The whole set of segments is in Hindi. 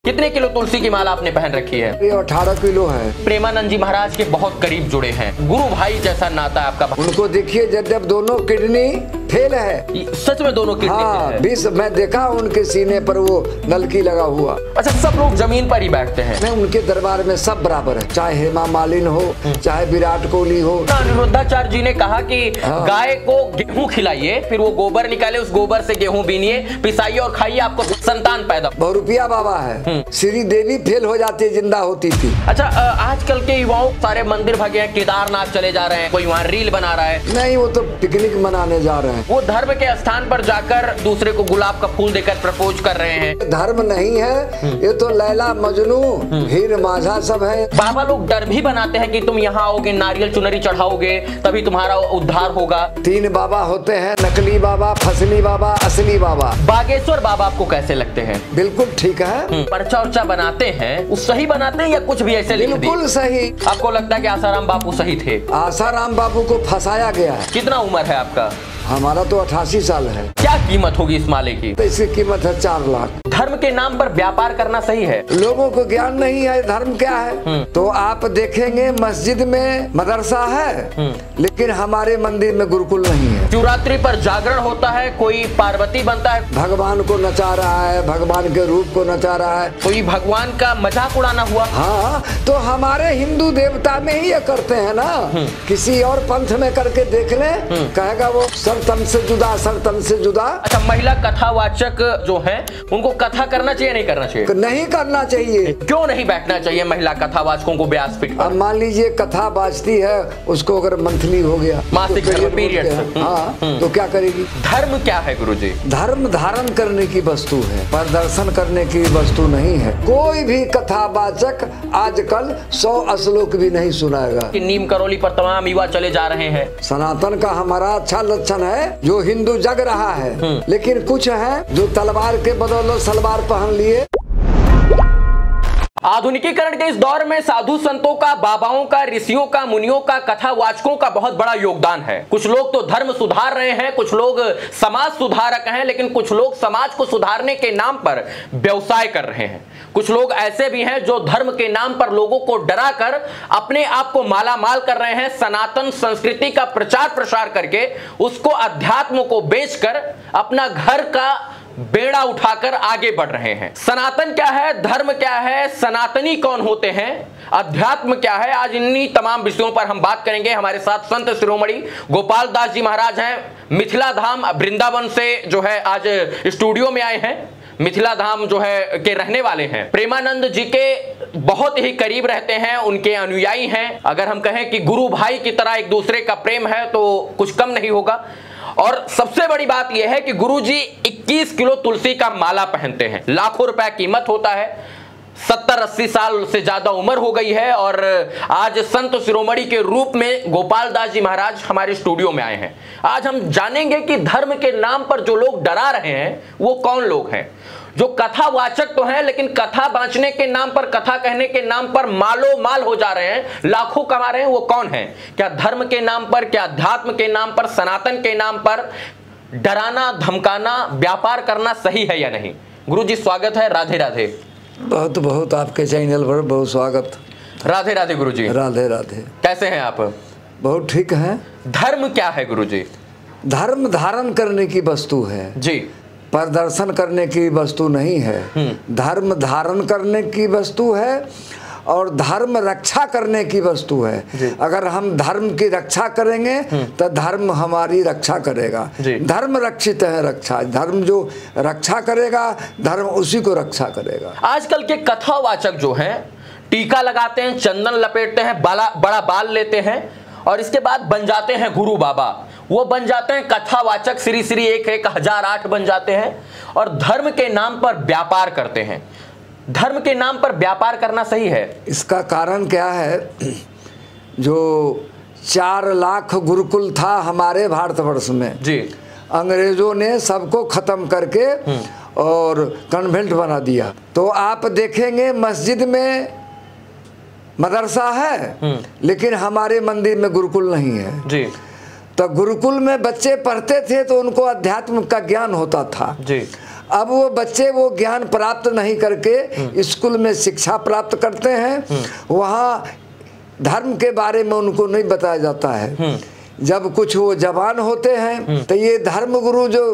कितने किलो तुलसी की माला आपने पहन रखी है? ये 18 किलो है। प्रेमानंद जी महाराज के बहुत करीब जुड़े हैं, गुरु भाई जैसा नाता है आपका। उनको देखिए जब दोनों किडनी फेल है, सच में दोनों किडनी हाँ, है। 20 मैं देखा उनके सीने पर वो नलकी लगा हुआ। अच्छा, सब लोग जमीन पर ही बैठते हैं? नहीं, उनके दरबार में सब बराबर है, चाहे हेमा मालिनी हो, चाहे विराट कोहली हो। अनिरुद्धाचार्य जी ने कहा कि गाय को गेहूं खिलाइए, फिर वो गोबर निकाले, उस गोबर से गेहूं बीनिए, पिसाइए और खाइए, आपको संतान पैदा। बहुरूपिया बाबा है। श्री देवी फेल हो जाती, जिंदा होती थी। अच्छा, आजकल के युवाओं सारे मंदिर भागे हैं, केदारनाथ चले जा रहे हैं, कोई वहाँ रील बना रहा है। नहीं, वो तो पिकनिक मनाने जा रहे हैं। वो धर्म के स्थान पर जाकर दूसरे को गुलाब का फूल देकर प्रपोज कर रहे हैं। धर्म नहीं है ये तो, लैला मजनू हीर माझा सब है। बाबा लोग डर भी बनाते हैं कि तुम यहाँ आओगे, नारियल चुनरी चढ़ाओगे, तभी तुम्हारा उद्धार होगा। 3 बाबा होते हैं, नकली बाबा, फसली बाबा, असली बाबा। बागेश्वर बाबा आपको कैसे लगते हैं? बिल्कुल ठीक है। पर्चा उर्चा बनाते हैं, वो सही बनाते हैं या कुछ भी ऐसे लिख दिए? बिल्कुल सही। आपको लगता है कि आसाराम बापू सही थे? आसाराम बापू को फंसाया गया है। कितना उम्र है आपका? हमारा तो 88 साल है। क्या कीमत होगी इस माले की? तो इसकी कीमत है 4 लाख। धर्म के नाम पर व्यापार करना सही है? लोगों को ज्ञान नहीं है धर्म क्या है। तो आप देखेंगे मस्जिद में मदरसा है, लेकिन हमारे मंदिर में गुरुकुल नहीं है। शिवरात्रि पर जागरण होता है, कोई पार्वती बनता है, भगवान को नचा रहा है, भगवान के रूप को नचा रहा है, कोई भगवान का मजाक उड़ाना हुआ। हाँ, तो हमारे हिंदू देवता में ही ये करते हैं ना। किसी और पंथ में करके देख ले, कहेगा वो सरतन से जुदा, सरतन से जुदा। अच्छा, महिला कथावाचक जो हैं, उनको कथा करना चाहिए नहीं करना चाहिए? नहीं करना चाहिए। क्यों नहीं बैठना चाहिए महिला कथावाचकों को व्यासपीठ पर? अब मान लीजिए कथा बाजती है, उसको अगर मंथली हो गया, मासिक धर्म पीरियड, हाँ, तो क्या करेगी? धर्म क्या है गुरुजी? धर्म धारण करने की वस्तु है, प्रदर्शन करने की वस्तु नहीं है। कोई भी कथावाचक आजकल 100 श्लोक भी नहीं सुनाएगा। कि नीम करौली पर तमाम युवा चले जा रहे हैं। सनातन का हमारा अच्छा लक्षण है, जो हिंदू जग रहा है, लेकिन कुछ है जो तलवार के बदौलत सलवार पहन लिए। आधुनिकीकरण के इस दौर में साधु संतों का, बाबाओं का, ऋषियों का, मुनियों का, कथावाचकों का बहुत बड़ा योगदान है। कुछ लोग तो धर्म सुधार रहे हैं, कुछ लोग समाज सुधारक हैं, लेकिन कुछ लोग समाज को सुधारने के नाम पर व्यवसाय कर रहे हैं। कुछ लोग ऐसे भी हैं जो धर्म के नाम पर लोगों को डरा कर अपने आप को मालामाल कर रहे हैं। सनातन संस्कृति का प्रचार प्रसार करके उसको, अध्यात्म को बेचकर अपना घर का बेड़ा उठाकर आगे बढ़ रहे हैं। सनातन क्या है, धर्म क्या है, सनातनी कौन होते हैं, अध्यात्म क्या है, आज इन्हीं तमाम विषयों पर हम बात करेंगे। हमारे साथ संत शिरोमणि गोपाल दास जी महाराज हैं, मिथिला धाम वृंदावन से जो है आज स्टूडियो में आए हैं। मिथिला धाम जो है के रहने वाले हैं, प्रेमानंद जी के बहुत ही करीब रहते हैं, उनके अनुयायी हैं। अगर हम कहें कि गुरु भाई की तरह एक दूसरे का प्रेम है तो कुछ कम नहीं होगा। और सबसे बड़ी बात यह है कि गुरुजी 21 किलो तुलसी का माला पहनते हैं। लाखों रुपए कीमत होता है, 70-80 साल से ज्यादा उम्र हो गई है, और आज संत शिरोमणि के रूप में गोपाल दास जी महाराज हमारे स्टूडियो में आए हैं। आज हम जानेंगे कि धर्म के नाम पर जो लोग डरा रहे हैं वो कौन लोग हैं। जो कथावाचक तो हैं, लेकिन कथा बांचने के नाम पर, कथा कहने के नाम पर मालो माल हो जा रहे हैं, लाखों कमा रहे हैं, वो कौन है? क्या धर्म के नाम पर, क्या अध्यात्म के नाम पर, सनातन के नाम पर डराना, धमकाना, व्यापार करना सही है या नहीं? गुरुजी स्वागत है, राधे राधे। बहुत बहुत आपके चैनल पर बहुत स्वागत। राधे राधे गुरुजी। राधे राधे। कैसे हैं आप? बहुत ठीक है। धर्म क्या है गुरुजी? धर्म धारण करने की वस्तु है जी, प्रदर्शन करने की वस्तु नहीं है। धर्म धारण करने की वस्तु है और धर्म रक्षा करने की वस्तु है। अगर हम धर्म की रक्षा करेंगे तो धर्म हमारी रक्षा करेगा। धर्म रक्षित है रक्षा, धर्म जो रक्षा करेगा धर्म उसी को रक्षा करेगा। आजकल के कथावाचक जो हैं, टीका लगाते हैं, चंदन लपेटते हैं, बड़ा बाल लेते हैं और इसके बाद बन जाते हैं गुरु बाबा। वो बन जाते हैं कथावाचक, श्री श्री 1008 बन जाते हैं और धर्म के नाम पर व्यापार करते हैं। धर्म के नाम पर व्यापार करना सही है? इसका कारण क्या है, जो 4 लाख गुरुकुल था हमारे भारतवर्ष में जी, अंग्रेजों ने सबको खत्म करके और कन्वेंट बना दिया। तो आप देखेंगे मस्जिद में मदरसा है, लेकिन हमारे मंदिर में गुरुकुल नहीं है जी। तो गुरुकुल में बच्चे पढ़ते थे तो उनको अध्यात्म का ज्ञान होता था जी। अब वो बच्चे वो ज्ञान प्राप्त नहीं करके स्कूल में शिक्षा प्राप्त करते हैं, वहाँ धर्म के बारे में उनको नहीं बताया जाता है। जब कुछ वो जवान होते हैं तो ये धर्म गुरु जो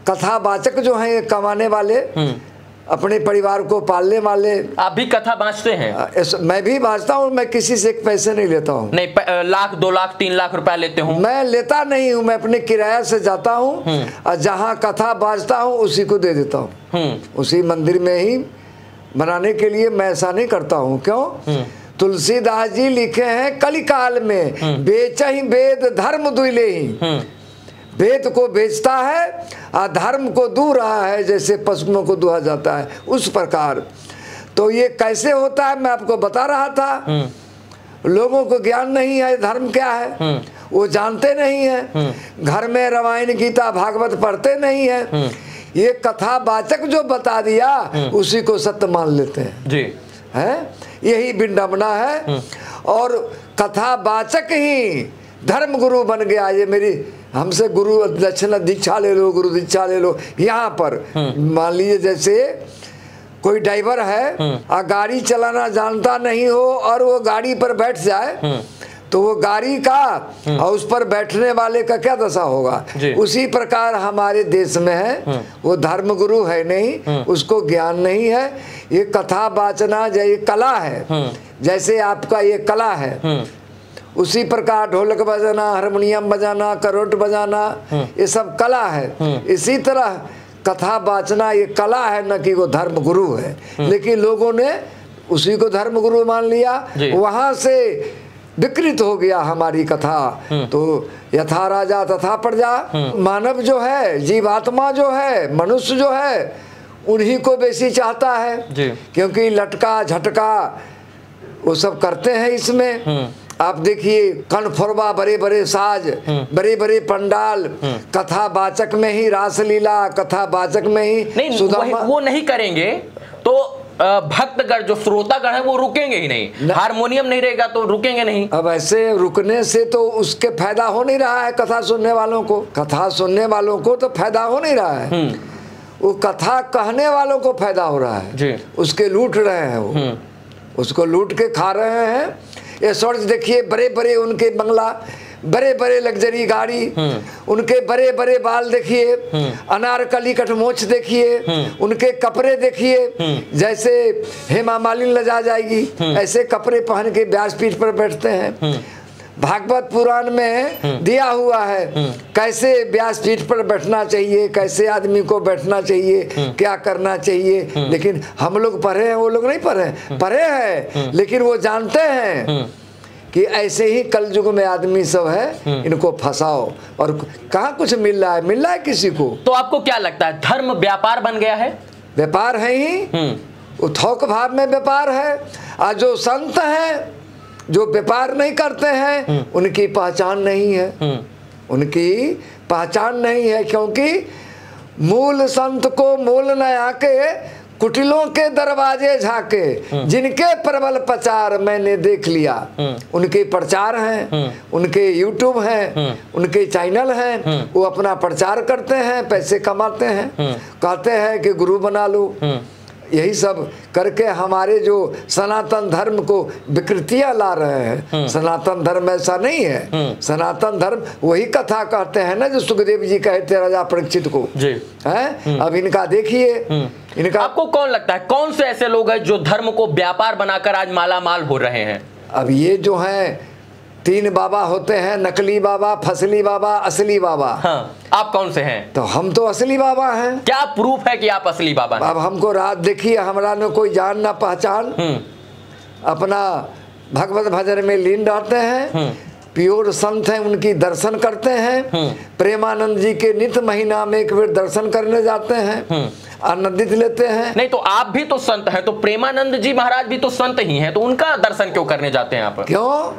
कथावाचक जो हैं, ये कमाने वाले, अपने परिवार को पालने वाले। आप भी कथा बांचते हैं? मैं भी बांचता हूँ, मैं किसी से पैसे नहीं लेता हूँ। नहीं, लाख 2 लाख 3 लाख रुपया लेते हूँ? मैं लेता नहीं हूँ, मैं अपने किराया से जाता हूँ और जहाँ कथा बांचता हूँ उसी को दे देता हूँ, उसी मंदिर में ही बनाने के लिए। मैं ऐसा नहीं करता हूँ। क्यों? तुलसीदास जी लिखे हैं कलिकाल में, बेचहि वेद धर्म दुइले ही। वेद को बेचता है और धर्म को दू रहा है, जैसे पशुओं को दुहा जाता है उस प्रकार। तो ये कैसे होता है मैं आपको बता रहा था। लोगों को ज्ञान नहीं है धर्म क्या है, वो जानते नहीं है। घर में रामायण गीता भागवत पढ़ते नहीं है। ये कथावाचक जो बता दिया उसी को सत्य मान लेते हैं जी। है, यही विडंबना है। और कथावाचक ही धर्म गुरु बन गया। ये मेरी हमसे गुरु दक्षिणा दीक्षा ले लो, गुरु दीक्षा ले लो। यहाँ पर मान लीजिए जैसे कोई ड्राइवर है और गाड़ी चलाना जानता नहीं हो और वो गाड़ी पर बैठ जाए तो वो गाड़ी का और उस पर बैठने वाले का क्या दशा होगा। उसी प्रकार हमारे देश में है, वो धर्म गुरु है नहीं, उसको ज्ञान नहीं है। ये कथा वाचना ये कला है, जैसे आपका ये कला है, उसी प्रकार ढोलक बजाना, हारमोनियम बजाना, करोट बजाना, ये सब कला है। इसी तरह कथा वाचना ये कला है, न कि वो धर्म गुरु है। लेकिन लोगों ने उसी को धर्म गुरु मान लिया, वहां से विकृत हो गया हमारी कथा। तो यथा राजा तथा प्रजा, मानव जो है, जीवात्मा जो है, मनुष्य जो है, उन्हीं को बेसी चाहता है, क्योंकि लटका झटका वो सब करते हैं इसमें। आप देखिए कनफोरबा, बड़े बड़े साज, बड़े बड़े पंडाल, कथावाचक में ही रासलीला, कथावाचक में ही नहीं, वो नहीं करेंगे तो भक्तगण जो श्रोतागण है वो रुकेंगे ही नहीं। हारमोनियम नहीं रहेगा तो रुकेंगे नहीं। अब ऐसे रुकने से तो उसके फायदा हो नहीं रहा है कथा सुनने वालों को। कथा सुनने वालों को तो फायदा हो नहीं रहा है, वो कथा कहने वालों को फायदा हो रहा है जी। उसके लूट रहे हैं, वो उसको लूट के खा रहे हैं। ये सोच देखिए, बड़े बड़े उनके बंगला, बड़े बड़े लग्जरी गाड़ी, उनके बड़े बड़े बाल देखिए, अनारकली कटमोछ देखिए, उनके कपड़े देखिए, जैसे हेमा मालिनी लजा जाएगी ऐसे कपड़े पहन के व्यासपीठ पर बैठते हैं। भागवत पुराण में दिया हुआ है कैसे व्यासपीठ पर बैठना चाहिए, कैसे आदमी को बैठना चाहिए, क्या करना चाहिए। लेकिन हम लोग पढ़े हैं, वो लोग नहीं पढ़े हैं, लेकिन वो जानते हैं कि ऐसे ही कलयुग में आदमी सब है, इनको फंसाओ। और कहाँ कुछ मिल रहा है किसी को। तो आपको क्या लगता है धर्म व्यापार बन गया है? व्यापार है ही, वो थोक भाव में व्यापार है। और जो संत हैं जो व्यापार नहीं करते हैं उनकी पहचान नहीं है, उनकी पहचान नहीं है। क्योंकि मूल संत को मूल न आके कुटिलों के दरवाजे झाके, जिनके प्रबल प्रचार मैंने देख लिया। उनके प्रचार हैं, उनके यूट्यूब हैं, उनके चैनल हैं, वो अपना प्रचार करते हैं, पैसे कमाते हैं, कहते हैं कि गुरु बना लो। यही सब करके हमारे जो सनातन धर्म को विकृतियां ला रहे हैं। सनातन धर्म ऐसा नहीं है। सनातन धर्म वही कथा कहते हैं ना जो सुखदेव जी कहे थे राजा परीक्षित को जी। हैं? अब इनका देखिए, इनका आपको कौन लगता है कौन से ऐसे लोग हैं जो धर्म को व्यापार बनाकर आज माला माल हो रहे हैं? अब ये जो है 3 बाबा होते हैं, नकली बाबा, फसली बाबा, असली बाबा। हाँ, आप कौन से हैं? तो हम तो असली बाबा हैं। क्या प्रूफ है कि आप असली बाबा हैं? अब हमको रात देखिए, हमारा न कोई जान ना पहचान, अपना भगवत भजन में लीन रहते हैं, प्योर संत हैं, उनकी दर्शन करते हैं। प्रेमानंद जी के नित्य महीना में एक बार दर्शन करने जाते हैं, आनंदित लेते हैं। नहीं तो आप भी तो संत हैं, तो प्रेमानंद जी महाराज भी तो संत ही हैं, तो उनका दर्शन क्यों करने जाते हैं आप? क्यों?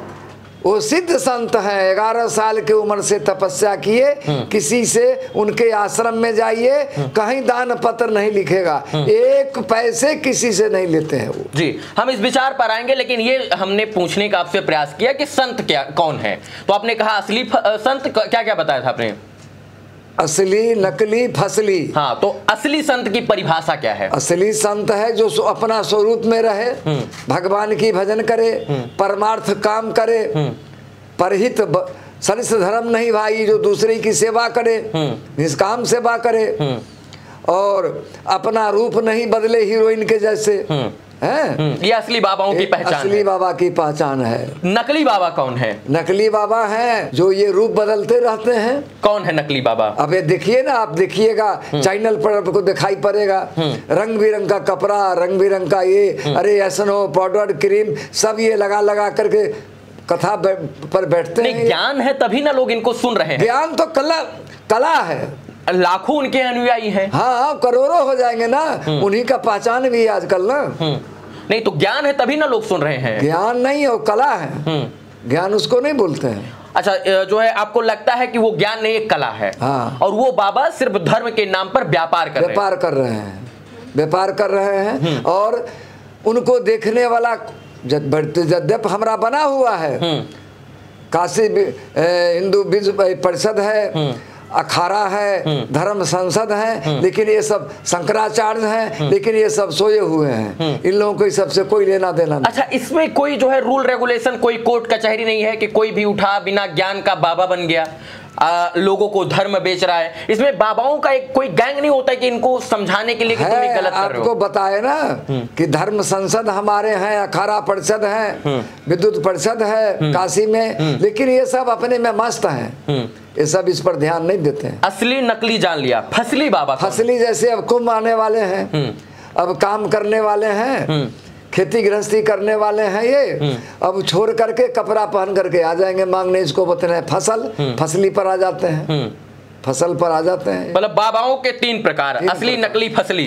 वो सिद्ध संत हैं, 11 साल की उम्र से तपस्या किए, किसी से उनके आश्रम में जाइए, कहीं दान पत्र नहीं लिखेगा, 1 पैसे किसी से नहीं लेते हैं वो जी। हम इस विचार पर आएंगे, लेकिन ये हमने पूछने का आपसे प्रयास किया कि संत क्या कौन है, तो आपने कहा असली संत। क्या क्या बताया था आपने? असली, नकली, फसली। हाँ, तो असली संत की परिभाषा क्या है? असली संत है जो अपना स्वरूप में रहे, भगवान की भजन करे, परमार्थ काम करे, परहित सरिस धर्म नहीं भाई, जो दूसरे की सेवा करे, निष्काम सेवा करे, और अपना रूप नहीं बदले हीरोइन के जैसे है। ये असली बाबाओं की पहचान असली है। बाबा की पहचान है। नकली बाबा कौन है? नकली बाबा है जो ये रूप बदलते रहते हैं। कौन है नकली बाबा? अब ये देखिए ना, आप देखिएगा चैनल पर आपको दिखाई पड़ेगा, रंग बिरंग का कपड़ा, रंग बिरंग का ये, अरे ऐसनो पाउडर क्रीम सब ये लगा लगा करके कथा पर बैठते हैं। ज्ञान है तभी ना लोग इनको सुन रहे हैं। ज्ञान तो कला है, लाखों उनके अनुयायी हैं। हाँ, करोड़ों हो जाएंगे ना, उन्हीं का पहचान भी है आजकल ना। नहीं तो ज्ञान है तभी ना लोग सुन रहे हैं। ज्ञान नहीं है, कला है। ज्ञान उसको नहीं बोलते हैं। अच्छा, जो है आपको लगता है कि वो ज्ञान नहीं, एक कला है। हाँ। और वो बाबा सिर्फ धर्म के नाम पर व्यापार कर रहे हैं। और उनको देखने वाला जद्यप हमारा बना हुआ है, काशी हिंदू परिषद है, अखाड़ा है, धर्म संसद है, लेकिन ये सब शंकराचार्य हैं, लेकिन ये सब सोए हुए हैं। इन लोगों को सबसे कोई लेना देना नहीं। अच्छा, इसमें कोई जो है रूल रेगुलेशन, कोई कोर्ट कचहरी नहीं है कि कोई भी उठा बिना ज्ञान का बाबा बन गया, लोगों को धर्म बेच रहा है। इसमें बाबाओं का एक कोई गैंग नहीं होता कि इनको समझाने के लिए कि तुम ये गलत कर रहे हो। आपको बताए ना कि धर्म संसद हमारे हैं, अखाड़ा परिषद है, विद्युत परिषद है काशी में, लेकिन ये सब अपने में मस्त हैं। ये सब इस पर ध्यान नहीं देते हैं। असली नकली जान लिया। फसली बाबा, फसली जैसे अब कुंभ आने वाले हैं, अब काम करने वाले हैं, खेती गृहस्थी करने वाले हैं, ये अब छोड़ करके कपड़ा पहन करके आ जाएंगे मांगने, इसको बोलते हैं फसली पर आ जाते हैं, फसल पर आ जाते हैं। मतलब बाबाओं के 3 प्रकार, असली, नकली, फसली।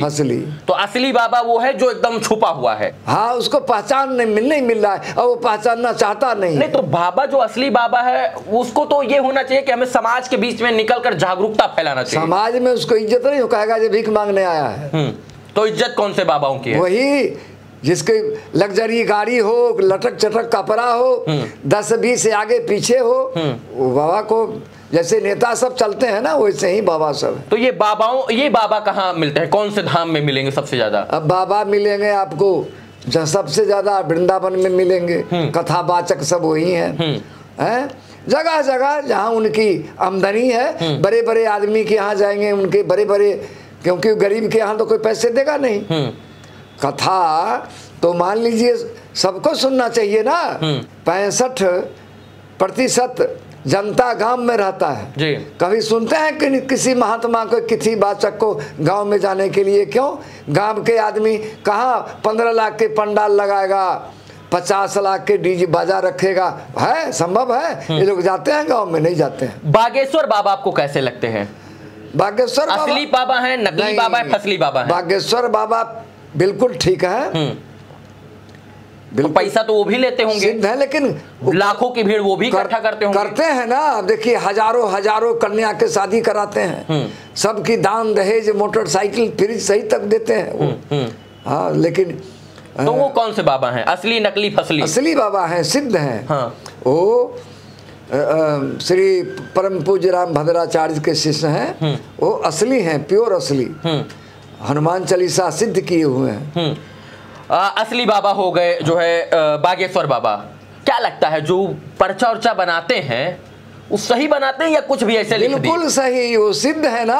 तो असली बाबा वो है जो एकदम छुपा हुआ है। हाँ, उसको पहचान नहीं मिल रहा है और वो पहचानना चाहता नहीं। तो बाबा जो असली बाबा है उसको तो ये होना चाहिए कि हमें समाज के बीच में निकलकर जागरूकता फैलाना चाहिए। समाज में उसको इज्जत नहीं, कहेगा जो भीख मांगने आया है। तो इज्जत कौन से बाबाओं की है? वही जिसके लग्जरी गाड़ी हो, लटक चटक कपड़ा हो, 10-20 से आगे पीछे हो, वो बाबा को जैसे नेता सब चलते हैं ना, वैसे ही बाबा सब। तो ये बाबा कहाँ मिलते हैं? कौन से धाम में मिलेंगे सबसे ज्यादा? अब बाबा मिलेंगे आपको सबसे ज्यादा वृंदावन में मिलेंगे। कथावाचक सब वही हैं। जगह जगह जहाँ उनकी आमदनी है, बड़े बड़े आदमी के यहाँ जाएंगे, उनके बड़े बड़े, क्योंकि गरीब के यहाँ तो कोई पैसे देगा नहीं। कथा तो मान लीजिए सबको सुनना चाहिए ना। 65% जनता गांव में रहता है जी। कभी सुनते हैं कि किसी महात्मा को, किसी वाचक को गांव में जाने के लिए? क्यों? गांव के आदमी कहाँ 15 लाख के पंडाल लगाएगा, 50 लाख के डीजे बाजा रखेगा? है संभव है? ये लोग जाते हैं गांव में? नहीं जाते हैं। बागेश्वर बाबा आपको कैसे लगते हैं? बागेश्वर असली बाबा है, नकली बाबा है, फसली बाबा है? बागेश्वर बाबा बिल्कुल ठीक है। तो पैसा तो वो भी लेते होंगे, सिद्ध है, लेकिन लाखों की भीड़ वो भी इकट्ठा करते होंगे। करते हैं ना। देखिए हजारों कन्या के शादी कराते हैं, सबकी दान दहेज मोटरसाइकिल फ्रिज सही तक देते हैं वो। हाँ, लेकिन तो वो कौन से बाबा हैं? असली, नकली, फसली? असली बाबा हैं, सिद्ध हैं। हाँ। वो श्री परम पूज्य राम भद्राचार्य के शिष्य हैं, वो असली हैं, प्योर असली। हनुमान चालीसा सिद्ध किए हुए हैं। असली बाबा हो गए जो है बागेश्वर बाबा। क्या लगता है जो पर्चा उर्चा बनाते हैं वो सही बनाते हैं या कुछ भी ऐसे लिख दिए? बिल्कुल सही, वो सिद्ध है ना।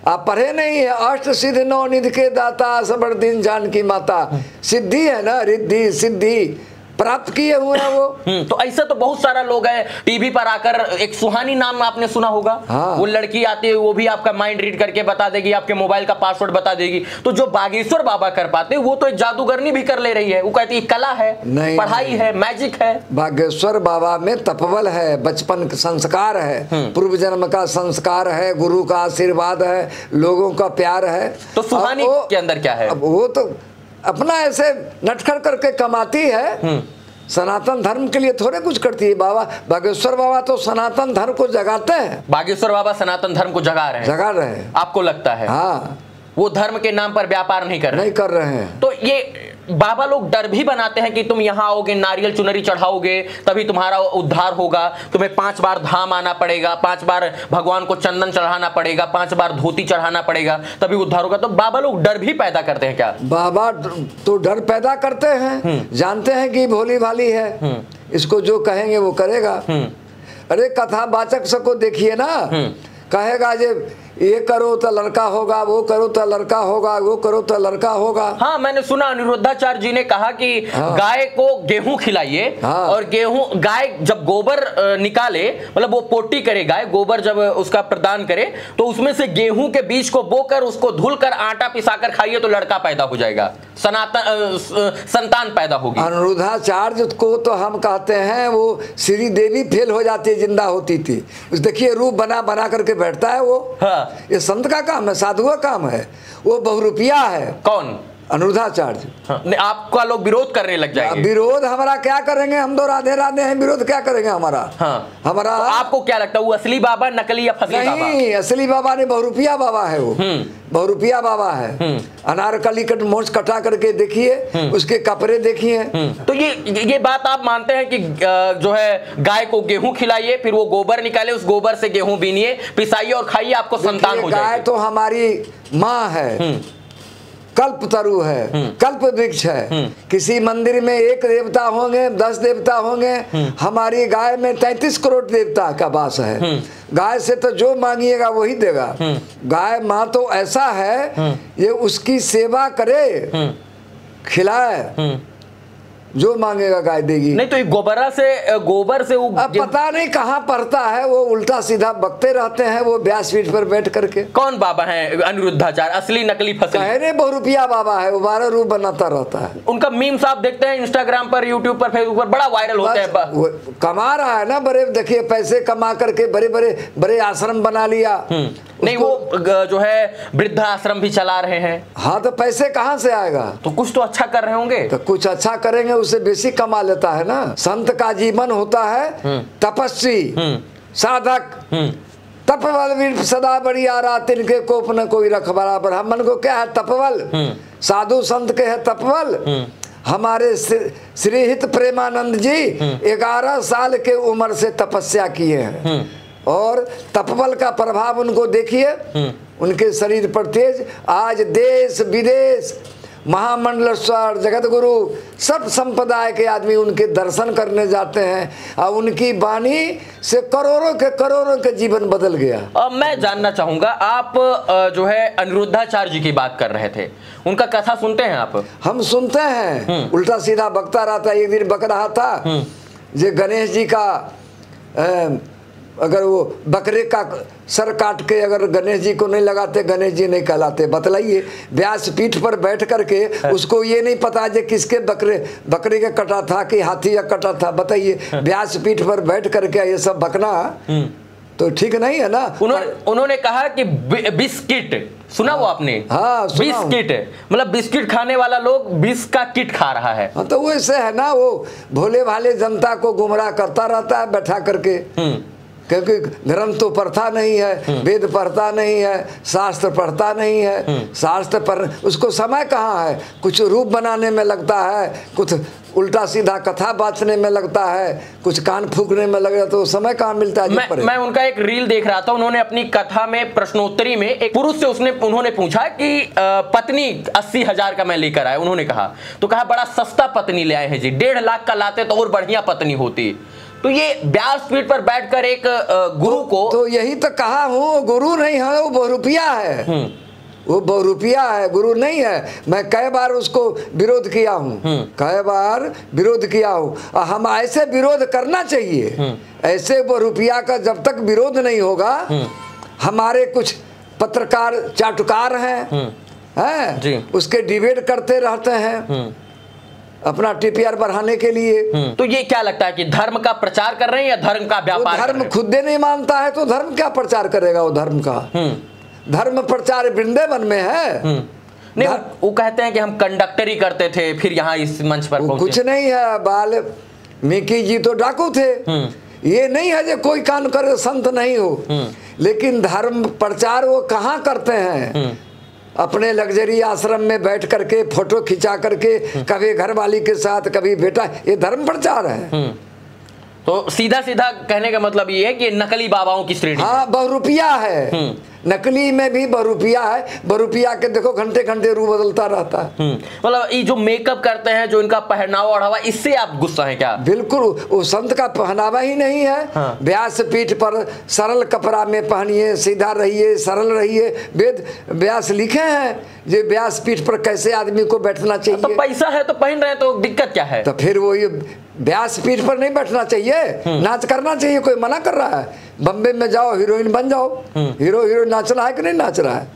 आप पढ़े नहीं है? अष्ट सिद्ध 9 निधि के दाता, सबर दिन जानकी माता। सिद्धि है ना, रिद्धि सिद्धि प्राप्त किए हुए हैं वो। तो ऐसा तो बहुत सारा लोग है। टीवी पर आकर एक सुहानी नाम आपने सुना होगा। हाँ। वो लड़की आती है, वो भी आपका माइंड रीड करके बता देगी, आपके मोबाइल का पासवर्ड बता देगी। तो जो बागेश्वर बाबा कर पाते वो तो एक जादूगरनी भी कर ले रही है। वो कहती है कला है, पढ़ाई है, मैजिक है। बागेश्वर बाबा में तपबल है, बचपन का संस्कार है, पूर्व जन्म का संस्कार है, गुरु का आशीर्वाद है, लोगों का प्यार है। तो सुहानी के अंदर क्या है? अब वो तो अपना ऐसे नटखट करके कमाती है, सनातन धर्म के लिए थोड़े कुछ करती है। बाबा बागेश्वर बाबा तो सनातन धर्म को जगाते हैं। बागेश्वर बाबा सनातन धर्म को जगा रहे हैं। आपको लगता है? हाँ, वो धर्म के नाम पर व्यापार नहीं कर रहे हैं। तो ये बाबा लोग डर भी बनाते हैं कि तुम यहाँ आओगे, नारियल चुनरी चढ़ाओगे तभी तुम्हारा उद्धार होगा, तुम्हें 5 बार धाम आना पड़ेगा, 5 बार भगवान को चंदन चढ़ाना पड़ेगा, 5 बार धोती चढ़ाना पड़ेगा तभी उद्धार होगा। तो बाबा लोग डर भी पैदा करते हैं क्या? बाबा तो डर पैदा करते हैं, जानते हैं कि भोली भाली है, इसको जो कहेंगे वो करेगा। अरे कथावाचक सबको देखिए ना, कहेगा जे ये करो तो लड़का होगा, वो करो तो लड़का होगा, वो करो तो लड़का होगा। हाँ, मैंने सुना अनिरुद्धाचार्य जी ने कहा कि गाय को गेहूं खिलाइए, और गेहूं गाय जब गोबर निकाले, मतलब वो पोटी करे गाय, गोबर जब उसका प्रदान करे तो उसमें से गेहूं के बीज को बोकर उसको धुलकर आटा पिसाकर खाइए तो लड़का पैदा हो जाएगा, संतान पैदा होगी। अनिरुद्धाचार्य को तो हम कहते हैं वो श्री देवी फेल हो जाती है, जिंदा होती थी। देखिए रूप बना बना करके बैठता है वो। हाँ। ये संत का काम है, साधु का काम है, वो बहुरूपिया है। कौन? अनिरुद्धाचार्य। हाँ, आपका लोग विरोध करने लग जाएंगे। विरोध हमारा क्या करेंगे, हम तो राधे राधे हैं, विरोध क्या करेंगे हमारा? हाँ। हमारा तो आपको क्या लगता है वो असली बाबा नकली या फसली बाबा? नहीं, असली बाबा नहीं, बहुरूपिया बाबा है वो। बहुरूपिया बाबा है। अनारकली कट मोच कटा करके देखिए, उसके कपड़े देखिए। तो ये बात आप मानते हैं कि जो है गाय को गेहूं खिलाइए, फिर वो गोबर निकाले, उस गोबर से गेहूं बीनिए, पिसाइए और खाइए, आपको संतान हो जाएगी। गाय तो हमारी माँ है, कल्प तरु है, कल्प वृक्ष है। किसी मंदिर में 1 देवता होंगे, 10 देवता होंगे, हमारी गाय में 33 करोड़ देवता का वास है। गाय से तो जो मांगिएगा वही देगा। गाय माँ तो ऐसा है, ये उसकी सेवा करे, खिलाए, जो मांगेगा गाय देगी। नहीं तो गोबर से अब पता नहीं कहाँ पढ़ता है वो, उल्टा सीधा बकते रहते हैं वो व्यासपीठ पर बैठ करके। कौन बाबा है अनिरुद्धाचार्य, असली नकली फसली? कहने बहुरूपिया बाबा है, वो 12 रूप बनाता रहता है। उनका मीम्स आप देखते हैं इंस्टाग्राम पर, यूट्यूब पर, फेसबुक पर, बड़ा वायरल होते हैं। कमा रहा है ना, बड़े देखिए पैसे कमा करके बड़े आश्रम बना लिया। नहीं वो जो है वृद्धा आश्रम भी चला रहे हैं। हाँ, तो पैसे कहाँ से आएगा? तो कुछ तो अच्छा कर रहे होंगे। तो कुछ अच्छा करेंगे उससे बेसी कमा लेता है ना। संत का जीवन होता है तपस्वी, साधक, तपबल सदा बढ़ियारा, तिनके कोप न कोई रख बराबर। हम मन को क्या है तपबल, साधु संत के है तपबल। हमारे श्रीहित प्रेमानंद जी 11 साल के उम्र से तपस्या किए हैं, और तपबल का प्रभाव उनको देखिए, उनके शरीर पर तेज। आज देश विदेश, महामंडलेश्वर, जगत गुरु, सब संप्रदाय के आदमी उनके दर्शन करने जाते हैं, और उनकी वाणी से करोड़ों के जीवन बदल गया। अब मैं जानना चाहूंगा, आप जो है अनिरुद्धाचार्य जी की बात कर रहे थे, उनका कथा सुनते हैं आप? हम सुनते हैं, उल्टा सीधा बकता रहता है। एक दिन बक रहा था जे गणेश जी का अगर वो बकरे का सर काट के अगर गणेश जी को नहीं लगाते, गणेश जी नहीं कहलाते। बतलाइए, व्यास पीठ पर बैठ करके उसको ये नहीं पता जे किसके बकरे का कटा था कि हाथी का कटा था। बताइए, व्यास पीठ पर बैठ करके ये सब बकना तो ठीक नहीं है ना। उन्होंने कहा कि बिस्किट, सुना वो आपने? हाँ, बिस्किट मतलब बिस्किट खाने वाला लोग बिस का किट खा रहा है। हाँ, तो वैसे है ना, वो भोले भाले जनता को गुमराह करता रहता है बैठा करके। क्योंकि ग्रंथ तो पढ़ता नहीं है, वेद पढ़ता नहीं है, शास्त्र पढ़ता नहीं है। शास्त्र पढ़ उसको समय कहाँ है, कुछ रूप बनाने में लगता है, कुछ उल्टा सीधा कथा बाँचने में लगता है, कुछ कान फूकने में लगता है, तो समय कहाँ मिलता है? मैं उनका एक रील देख रहा था, उन्होंने अपनी कथा में प्रश्नोत्तरी में एक पुरुष से उन्होंने पूछा कि पत्नी 80,000 का मैं लेकर आया। उन्होंने कहा बड़ा सस्ता पत्नी ले आए हैं जी, 1.5 लाख का लाते तो और बढ़िया पत्नी होती। तो ये व्यासपीठ पर बैठकर एक गुरु को, तो यही तो कहा हूँ, गुरु नहीं है, वो बहुरूपिया है। वो बहुरूपिया है, गुरु नहीं है। मैं कई बार उसको विरोध किया हूँ, कई बार विरोध किया हूँ। हम ऐसे विरोध करना चाहिए, ऐसे बहुरूपिया का जब तक विरोध नहीं होगा। हमारे कुछ पत्रकार चाटुकार हैं, उसके डिबेट करते रहते हैं अपना टीपीआर बढ़ाने के लिए। तो ये क्या लगता है कि धर्म का प्रचार कर रहे हैं या धर्म का व्यापार? धर्म खुद नहीं मानता है तो धर्म क्या प्रचार करेगा? वो धर्म का धर्म प्रचार वृंदावन में है। नहीं, वो कहते हैं कि हम कंडक्टरी करते थे, फिर यहाँ इस मंच पर कुछ नहीं है। बाल मिकी जी तो डाकू थे। ये नहीं है जो कोई काम करे संत नहीं हो, लेकिन धर्म प्रचार वो कहाँ करते हैं? अपने लग्जरी आश्रम में बैठ करके फोटो खिंचा करके कभी घरवाली के साथ कभी बेटा, ये धर्म प्रचार है। तो सीधा सीधा कहने का मतलब ये है कि नकली बाबाओं की श्रेणी। हाँ, बहुरूपिया है, नकली में भी बहुरूपिया है। बहुरूपिया के देखो घंटे घंटे रूप बदलता रहता है। मतलब ये जो मेकअप करते हैं, जो इनका पहनावा ओढ़ावा, इससे आप गुस्सा है क्या? बिल्कुल, वो संत का पहनावा ही नहीं है। हाँ। व्यास पीठ पर सरल कपड़ा में पहनिए, सीधा रहिए, सरल रहिए। वेद व्यास लिखे हैं जो व्यास पीठ पर कैसे आदमी को बैठना चाहिए। तो पैसा है तो पहन रहे हैं, तो दिक्कत क्या है? तो फिर वो ये व्यास पीठ पर नहीं बैठना चाहिए, नाच करना चाहिए। कोई मना कर रहा है? बम्बे में जाओ, हीरोइन बन जाओ। हीरो नाच रहा है कि नहीं नाच रहा है?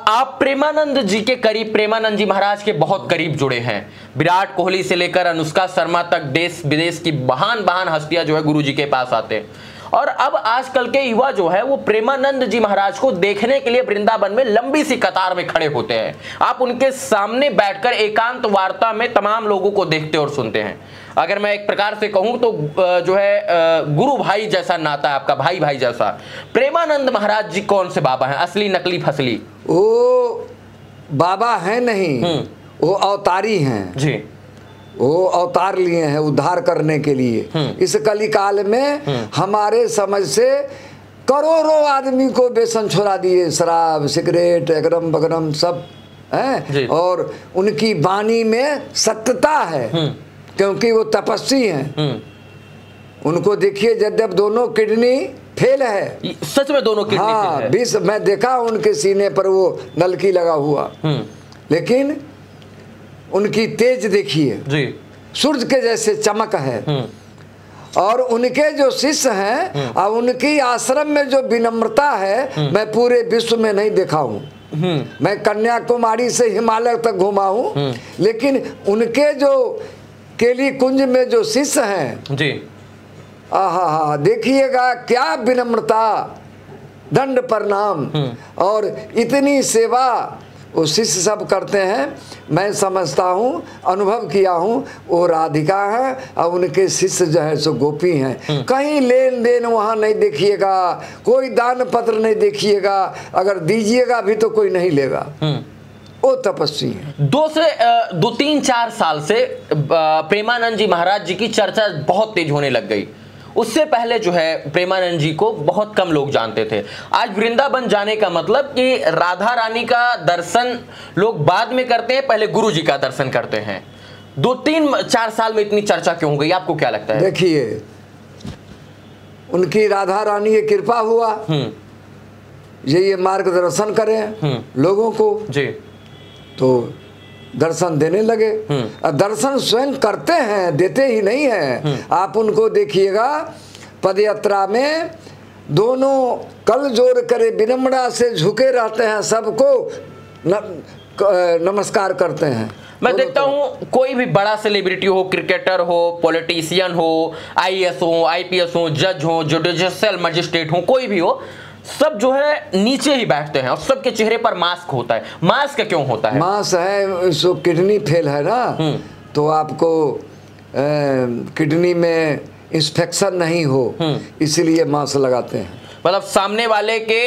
आप प्रेमानंद जी के करीब, प्रेमानंद जी महाराज के बहुत करीब जुड़े हैं। विराट कोहली से लेकर अनुष्का शर्मा तक देश विदेश की महान महान हस्तियां जो है गुरु जी के पास आते हैं। और अब आजकल के युवा जो है वो प्रेमानंद जी महाराज को देखने के लिए वृंदावन में लंबी सी कतार में खड़े होते हैं। आप उनके सामने बैठकर एकांत वार्ता में तमाम लोगों को देखते और सुनते हैं। अगर मैं एक प्रकार से कहूं तो जो है गुरु भाई जैसा नाता है आपका, भाई भाई जैसा। प्रेमानंद महाराज जी कौन से बाबा हैं, असली नकली फसली? वो बाबा हैं नहीं, वो अवतारी हैं जी। वो अवतार लिए हैं उद्धार करने के लिए। इस कली काल में हमारे समझ से करोड़ों आदमी को बेसन छोड़ा दिए, शराब सिगरेट अगरम बगरम सब है। और उनकी वाणी में सत्यता है, क्योंकि वो तपस्वी हैं। उनको देखिए, जब दोनों किडनी फेल है, सच में दोनों किडनी हाँ, फेल है। 20 मैं देखा उनके सीने पर वो नलकी लगा हुआ, लेकिन उनकी तेज देखिए जी, सूरज के जैसे चमक है। और उनके जो शिष्य हैं और उनकी आश्रम में जो विनम्रता है, मैं पूरे विश्व में नहीं देखा हूँ। मैं कन्याकुमारी से हिमालय तक घूमा हूँ, लेकिन उनके जो केली कुंज में जो शिष्य हैं जी, आहा, देखिएगा क्या विनम्रता, दंड प्रणाम और इतनी सेवा वो शिष्य सब करते हैं। मैं समझता हूँ, अनुभव किया हूँ, वो राधिका है और उनके शिष्य जो है सो गोपी हैं। कहीं लेन देन वहाँ नहीं देखिएगा, कोई दान पत्र नहीं देखिएगा, अगर दीजिएगा भी तो कोई नहीं लेगा। वो तपस्वी है। 2-3-4 साल से प्रेमानंद जी महाराज जी की चर्चा बहुत तेज होने लग गई। उससे पहले जो है प्रेमानंद जी को बहुत कम लोग जानते थे। आज वृंदावन जाने का मतलब कि राधा रानी का दर्शन लोग बाद में करते हैं, पहले गुरु जी का दर्शन करते हैं। 2-3-4 साल में इतनी चर्चा क्यों हो गई, आपको क्या लगता है? देखिए, उनकी राधा रानी की कृपा हुआ, ये मार्गदर्शन करें लोगों को जी, तो दर्शन देने लगे। दर्शन स्वयं करते हैं, देते ही नहीं हैं। आप उनको देखिएगा पदयात्रा में दोनों कल जोड़ करे विनम्रता से झुके रहते हैं, सबको नमस्कार करते हैं। मैं देखता हूँ कोई भी बड़ा सेलिब्रिटी हो, क्रिकेटर हो, पॉलिटिशियन हो, IAS हो, IPS हो, जज हो, जुडिशियल मजिस्ट्रेट हो, कोई भी हो, सब जो है नीचे ही बैठते हैं और सबके चेहरे पर मास्क होता है। मास्क क्यों होता है? मास्क है, सो किडनी फेल है ना, तो आपको किडनी में इंफेक्शन नहीं हो, इसलिए मास्क लगाते हैं। मतलब सामने वाले के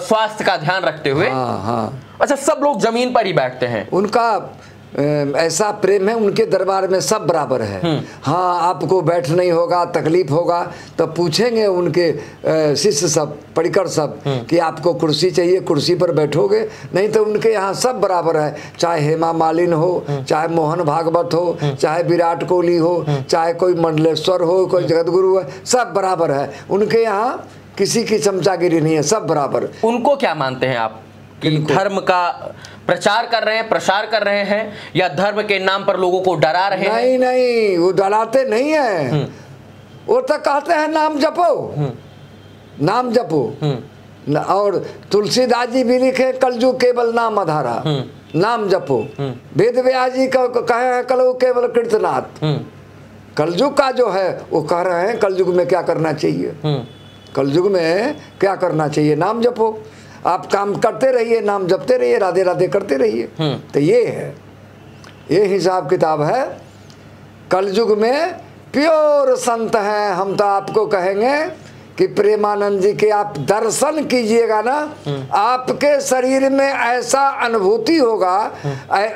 स्वास्थ्य का ध्यान रखते हुए। हाँ। अच्छा, सब लोग जमीन पर ही बैठते हैं। उनका ऐसा प्रेम है, उनके दरबार में सब बराबर है। हाँ, आपको बैठ नहीं होगा, तकलीफ होगा तो पूछेंगे उनके शिष्य सब, परिकर सब कि आपको कुर्सी चाहिए, कुर्सी पर बैठोगे, नहीं तो उनके यहाँ सब बराबर है। चाहे हेमा मालिनी हो, चाहे मोहन भागवत हो, चाहे विराट कोहली हो, चाहे कोई मंडलेश्वर हो, कोई जगतगुरु है, सब बराबर है। उनके यहाँ किसी की चमचागिरी नहीं है, सब बराबर। उनको क्या मानते हैं आप कि धर्म का प्रचार कर रहे हैं, प्रसार कर रहे हैं, या धर्म के नाम पर लोगों को डरा रहे हैं? नहीं, वो डराते नहीं है। वो तो कहते हैं नाम जपो, नाम जपो। और तुलसीदास जी भी लिखे कलयुग केवल नाम आधारा, नाम जपो। वेद व्यास जी का कहे हैं कलयुग केवल कीर्तनाथ। कलयुग का जो है वो कह रहे हैं कलयुग में क्या करना चाहिए, कलयुग में क्या करना चाहिए, नाम जपो। आप काम करते रहिए, नाम जपते रहिए, राधे राधे करते रहिए। तो ये है, ये हिसाब किताब है। कलयुग में प्योर संत हैं हम, तो आपको कहेंगे कि प्रेमानंद जी के आप दर्शन कीजिएगा ना, आपके शरीर में ऐसा अनुभूति होगा,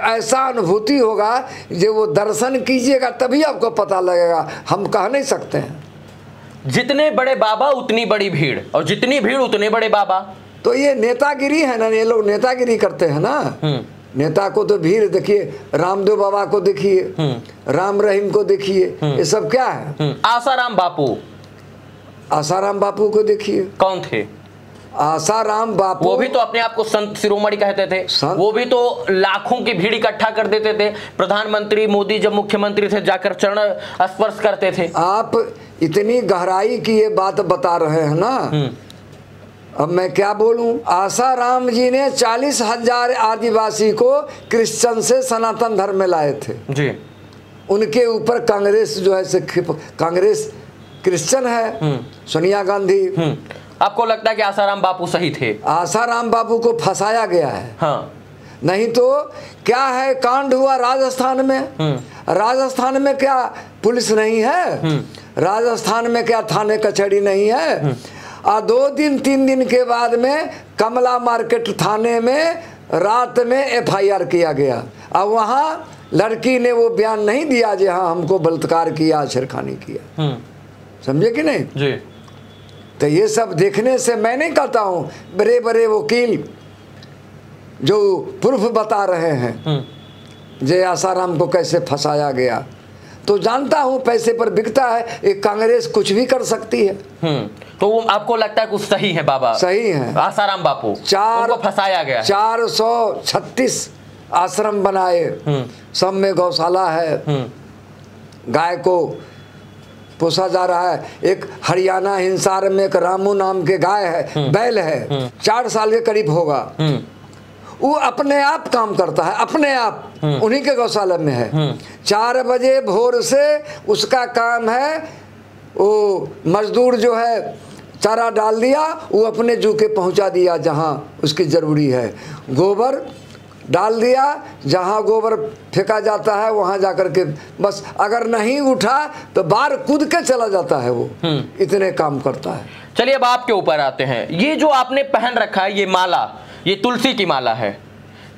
ऐसा अनुभूति होगा, जो वो दर्शन कीजिएगा तभी आपको पता लगेगा, हम कह नहीं सकते हैं। जितने बड़े बाबा उतनी बड़ी भीड़, और जितनी भीड़ उतने बड़े बाबा। तो ये नेतागिरी है ना, ये लोग नेतागिरी करते हैं ना। नेता को तो भीड़ देखिए, रामदेव बाबा को देखिए, राम रहीम को देखिए, ये सब क्या है। आसाराम बापू, आसाराम बापू को देखिए, कौन थे आसाराम बापू? वो भी तो अपने आप को संत शिरोमणि कहते थे। वो भी तो लाखों की भीड़ इकट्ठा कर देते थे। प्रधानमंत्री मोदी जब मुख्यमंत्री थे जाकर चरण स्पर्श करते थे। आप इतनी गहराई की ये बात बता रहे हैं ना, अब मैं क्या बोलूं। आसाराम जी ने 40,000 आदिवासी को क्रिश्चियन से सनातन धर्म में लाए थे जी। उनके ऊपर कांग्रेस जो है कांग्रेस क्रिश्चियन है, सोनिया गांधी। आपको लगता है कि आसाराम बापू सही थे? आसाराम बापू को फंसाया गया है। हाँ। नहीं तो क्या है, कांड हुआ राजस्थान में। राजस्थान में क्या पुलिस नहीं है? राजस्थान में क्या थाने कचहरी नहीं है? 2 दिन 3 दिन के बाद में कमला मार्केट थाने में रात में FIR किया गया। अब वहाँ लड़की ने वो बयान नहीं दिया जी हाँ हमको बलात्कार किया, छेड़खानी किया। समझे कि नहीं जी। तो ये सब देखने से मैं नहीं कहता हूँ, बड़े बड़े वकील जो प्रूफ बता रहे हैं जय आसाराम को कैसे फंसाया गया, तो जानता हूँ पैसे पर बिकता है, एक कांग्रेस कुछ भी कर सकती है। तो वो आपको लगता है कुछ सही है बाबा? सही है। आसाराम बापू उनको फंसाया गया। 436 आश्रम बनाए, सब में गौशाला है, गाय को पोसा जा रहा है। एक हरियाणा हिंसार में एक रामू नाम के गाय है, बैल है, 4 साल के करीब होगा। वो अपने आप काम करता है, अपने आप, उन्हीं के गौशाला में है। 4 बजे भोर से उसका काम है, वो मजदूर जो है चारा डाल दिया, वो अपने जू के पहुंचा दिया जहां उसकी ज़रूरी है। गोबर डाल दिया, जहां गोबर फेंका जाता है वहां जाकर के बस, अगर नहीं उठा तो बाहर कूद के चला जाता है वो। इतने काम करता है। चलिए अब आपके ऊपर आते हैं। ये जो आपने पहन रखा है ये माला, ये तुलसी की माला है,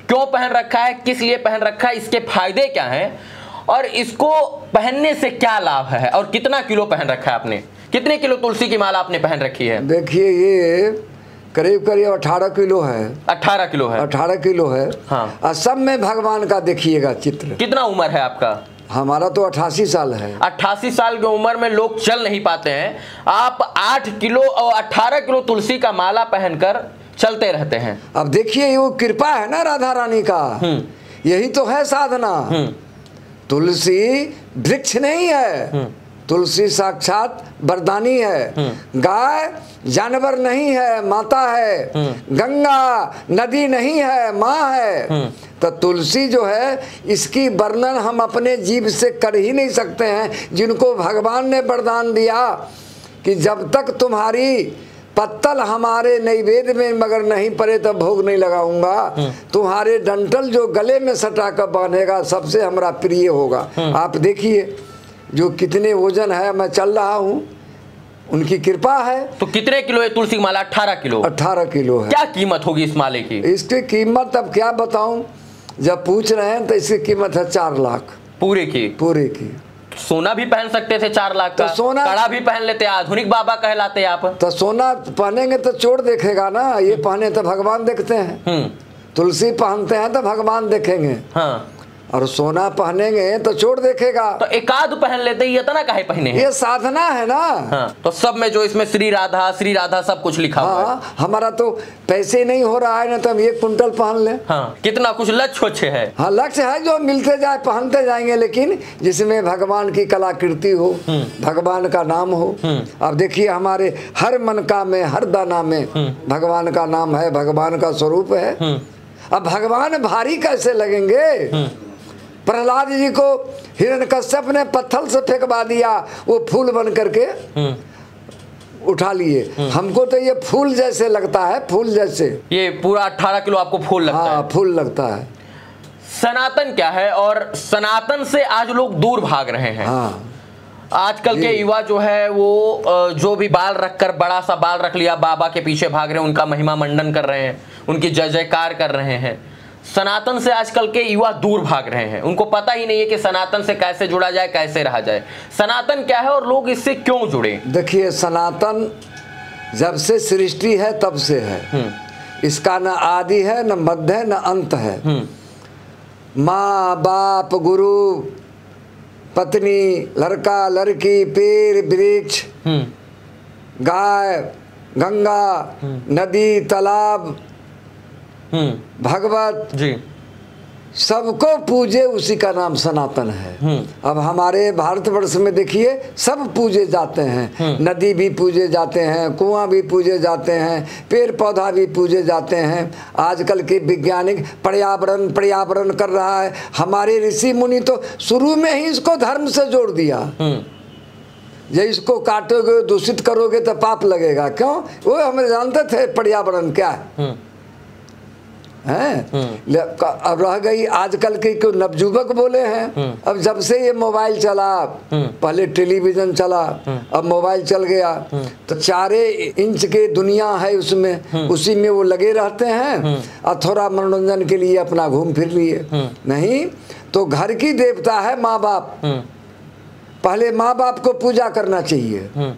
क्यों पहन रखा है, किस लिए पहन रखा है, इसके फायदे क्या हैं और इसको पहनने से क्या लाभ है, और कितना किलो पहन रखा है आपने? कितने किलो तुलसी की माला आपने पहन रखी है? देखिए ये करीब करीब 18 किलो है। 18 किलो है? 18 किलो है। हाँ। और सब में भगवान का देखिएगा चित्र। कितना उम्र है आपका? हमारा तो 88 साल है। 88 साल की उम्र में लोग चल नहीं पाते हैं, आप 8 किलो और 18 किलो तुलसी का माला पहनकर चलते रहते हैं। अब देखिए वो कृपा है ना राधा रानी का, यही तो है साधना। तुलसी वृक्ष नहीं है, तुलसी साक्षात वरदानी है। गाय जानवर नहीं है, माता है। गंगा नदी नहीं है, माँ है। तो तुलसी जो है इसकी वर्णन हम अपने जीव से कर ही नहीं सकते हैं, जिनको भगवान ने वरदान दिया कि जब तक तुम्हारी पत्तल हमारे नैवेद्य में मगर नहीं पड़े तब भोग नहीं लगाऊंगा। तुम्हारे डंटल जो गले में सटा कर बांधेगा सबसे हमारा प्रिय होगा। आप देखिए जो कितने वजन है, मैं चल रहा हूँ, उनकी कृपा है। तो कितने किलो है तुलसी की माला? 18 किलो। 18 किलो है। क्या कीमत होगी इस माले की? इसकी कीमत अब क्या बताऊं, जब पूछ रहे हैं तो इसकी कीमत है 4 लाख। पूरे की? पूरे की। सोना भी पहन सकते थे 4 लाख का, तो सोना कड़ा भी पहन लेते, आधुनिक बाबा कहलाते आप। तो सोना पहनेंगे तो चोर देखेगा ना, ये पहने तो भगवान देखते हैं। तुलसी पहनते हैं तो भगवान देखेंगे। हाँ। और सोना पहनेंगे तो चोर देखेगा। तो एकाध पहन लेते, ये इतना काहे पहने हैं? ये साधना है ना। हाँ। तो सब में जो इसमें श्री राधा सब कुछ लिखा हुआ है। हमारा तो पैसे नहीं हो रहा है ना, तो हम 1 कुंटल पहन ले। हाँ। कितना कुछ लक्ष्य है। हाँ लक्ष्य है, जो मिलते जाए पहनते जाएंगे, लेकिन जिसमें भगवान की कलाकृति हो, भगवान का नाम हो। अब देखिए हमारे हर मनका में, हर दाना में भगवान का नाम है, भगवान का स्वरूप है। अब भगवान भारी कैसे लगेंगे? प्रहलाद जी को हिरण्यकश्यप ने पत्थर से फेंकवा दिया, वो फूल बन करके उठा लिए। हमको तो ये फूल जैसे लगता है, फूल जैसे। ये पूरा 18 किलो आपको फूल लगता है? हाँ फूल लगता है। सनातन क्या है, और सनातन से आज लोग दूर भाग रहे हैं। हाँ। आजकल के युवा जो है वो जो भी बाल रखकर बड़ा सा बाल रख लिया, बाबा के पीछे भाग रहे हैं, उनका महिमा मंडन कर रहे हैं, उनकी जय जयकार कर रहे हैं। सनातन से आजकल के युवा दूर भाग रहे हैं, उनको पता ही नहीं है कि सनातन से कैसे जुड़ा जाए, कैसे रहा जाए। सनातन क्या है और लोग इससे क्यों जुड़े? देखिए, सनातन जब से सृष्टि है तब से है। इसका न आदि है, न मध्य है, न अंत है। माँ बाप, गुरु, पत्नी, लड़का लड़की, पेड़ वृक्ष, गाय, गंगा, नदी, तालाब, भगवत जी, सबको पूजे, उसी का नाम सनातन है। अब हमारे भारतवर्ष में देखिए सब पूजे जाते हैं। नदी भी पूजे जाते हैं, कुआं भी पूजे जाते हैं, पेड़ पौधा भी पूजे जाते हैं। आजकल के वैज्ञानिक पर्यावरण कर रहा है। हमारे ऋषि मुनि तो शुरू में ही इसको धर्म से जोड़ दिया। ये इसको काटोगे, दूषित करोगे तो पाप लगेगा। क्यों? वो हमें जानते थे पर्यावरण क्या है। अब रह गई आजकल के क्यों नवजुवक बोले हैं। अब जब से ये मोबाइल चला, पहले टेलीविजन चला, अब मोबाइल चल गया, तो 4 इंच के दुनिया है उसमें, उसी में वो लगे रहते हैं और थोड़ा मनोरंजन के लिए अपना घूम फिर लिए। नहीं तो घर की देवता है माँ बाप। पहले माँ बाप को पूजा करना चाहिए।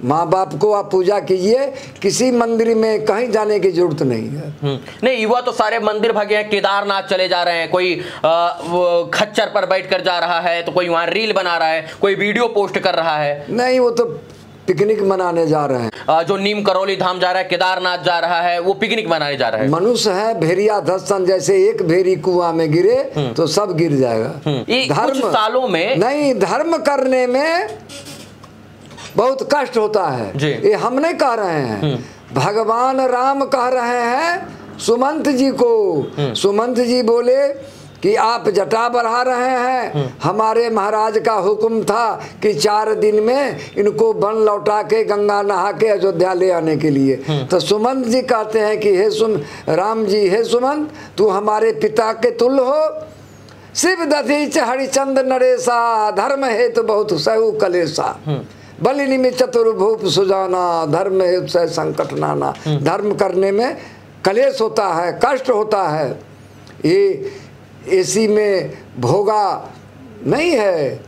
माँ बाप को आप पूजा कीजिए, किसी मंदिर में कहीं जाने की जरूरत नहीं है। नहीं, युवा तो सारे मंदिर भागे हैं, केदारनाथ चले जा रहे हैं, कोई खच्चर पर बैठकर जा रहा है, तो कोई वहां रील बना रहा है, कोई वीडियो पोस्ट कर रहा है। नहीं, वो तो पिकनिक मनाने जा रहे हैं। जो नीम करौली धाम जा रहा है, केदारनाथ जा रहा है, वो पिकनिक मनाने जा रहा है। मनुष्य है भेड़िया दर्शन, जैसे एक भेड़ी कुआं में गिरे तो सब गिर जाएगा। धर्म कुछ सालों में नहीं, धर्म करने में बहुत कष्ट होता है। ये हम नहीं कह रहे हैं, भगवान राम कह रहे हैं सुमंत जी को। सुमंत जी बोले कि आप जटा बढ़ा रहे हैं, हमारे महाराज का हुक्म था कि 4 दिन में इनको वन लौटा के गंगा नहा के अयोध्या ले आने के लिए। तो सुमंत जी कहते हैं कि हे राम जी, हे सुमंत, तू हमारे पिता के तुल्य हो। शिव दधीच हरिचंद नरेशा, धर्म हेतु बहुत सहु कलेशा, बलिनी में चतुर्भुप सुजाना, धर्म हेतु से संकट नाना। धर्म करने में कलेश होता है, कष्ट होता है। ये इसी में भोगा नहीं है,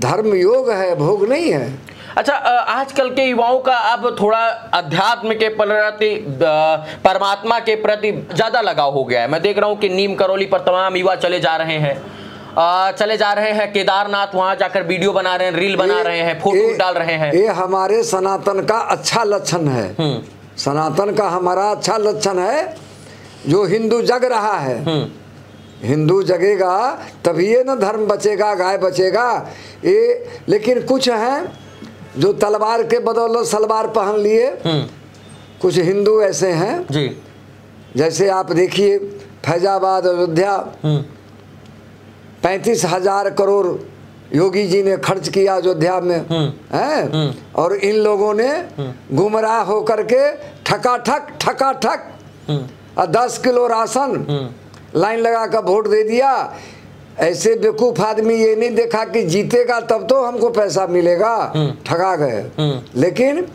धर्म योग है, भोग नहीं है। अच्छा, आजकल के युवाओं का अब थोड़ा अध्यात्म के प्रति, परमात्मा के प्रति ज्यादा लगाव हो गया है। मैं देख रहा हूँ कि नीम करौली पर तमाम युवा चले जा रहे हैं, केदारनाथ, वहां जाकर वीडियो बना रहे हैं, रील बना रहे हैं, फोटो डाल रहे हैं। ये हमारे सनातन का अच्छा लक्षण है। सनातन का हमारा अच्छा लक्षण है। जो हिंदू जग रहा है, हिंदू जगेगा तभी ये ना धर्म बचेगा, गाय बचेगा। ये लेकिन कुछ हैं जो तलवार के बदौलत सलवार पहन लिए। कुछ हिंदू ऐसे हैं जी, जैसे आप देखिए फैजाबाद, अयोध्या, 35,000 करोड़ योगी जी ने खर्च किया अयोध्या में है। और इन लोगों ने गुमराह होकर के ठकाठक 10 किलो राशन लाइन लगा कर वोट दे दिया। ऐसे बेवकूफ आदमी ये नहीं देखा कि जीतेगा तब तो हमको पैसा मिलेगा, ठगा गए। लेकिन